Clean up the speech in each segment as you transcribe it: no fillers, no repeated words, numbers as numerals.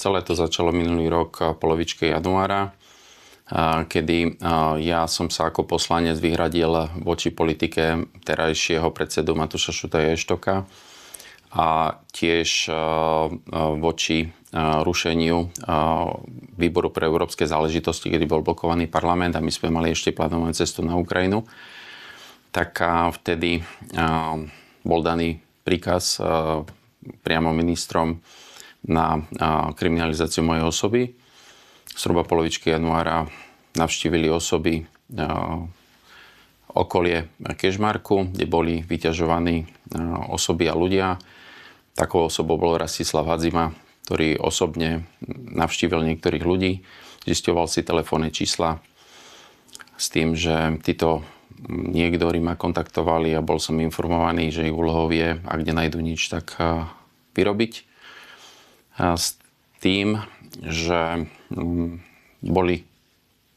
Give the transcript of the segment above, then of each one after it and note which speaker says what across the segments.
Speaker 1: Celé to začalo minulý rok v polovičke januára, kedy ja som sa ako poslanec vyhradil voči politike terajšieho predsedu Matúša Šutaja Eštoka a tiež voči rušeniu výboru pre európske záležitosti, kedy bol blokovaný parlament a my sme mali ešte plánovanú cestu na Ukrajinu. Tak vtedy bol daný príkaz priamo ministrom na kriminalizáciu mojej osoby. Zhruba polovičky januára navštívili osoby okolie Kežmarku, kde boli vyťažovaní osoby a ľudia. Takou osobou bol Rastislav Hadzima, ktorý osobne navštívil niektorých ľudí, zisťoval si telefónne čísla s tým, že títo niektorí ma kontaktovali a bol som informovaný, že ich úlohou je, ak nenájdu nič, tak vyrobiť. S tým, že boli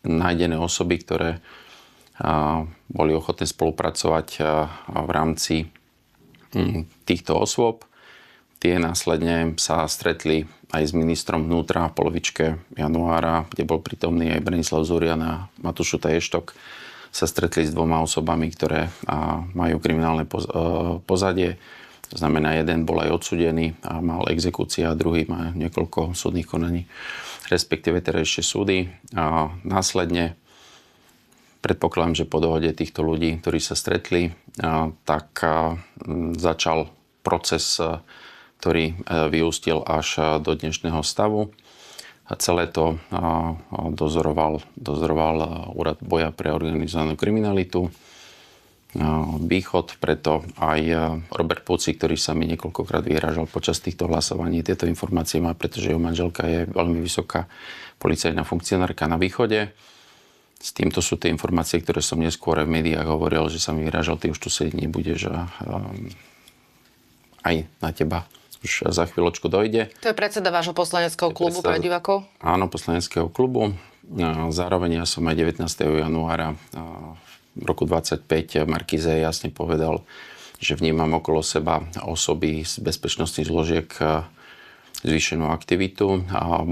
Speaker 1: nájdené osoby, ktoré boli ochotné spolupracovať v rámci týchto osôb. Tie následne sa stretli aj s ministrom vnútra v polovičke januára, kde bol prítomný aj Branislav Zurian a Matúš Šutaj Eštok. Sa stretli s dvoma osobami, ktoré majú kriminálne pozadie. To znamená, jeden bol aj odsúdený a mal exekúcia, a druhý má niekoľko súdnych konaní, respektíve terajšie súdy. A následne predpokladám, že po dohode týchto ľudí, ktorí sa stretli, tak začal proces, ktorý vyústil až do dnešného stavu. A celé to dozoroval Úrad boja pre organizovanú kriminalitu Východ, preto aj Robert Puci, ktorý sa mi niekoľkokrát vyhrážal počas týchto hlasovaní, tieto informácie má, pretože jeho manželka je veľmi vysoká policajná funkcionárka na Východe. S týmto sú tie informácie, ktoré som neskôr v médiách hovoril, že sa mi vyhrážal, ty už tu sedieť nebudeš a aj na teba už za chvíľočku dojde.
Speaker 2: To je predseda vášho poslaneckého klubu pre divákov?
Speaker 1: Áno, poslaneckého klubu. Zároveň ja som aj 19. januára v roku 25 Markíze jasne povedal, že vnímam okolo seba osoby z bezpečnostných zložiek zvýšenú aktivitu a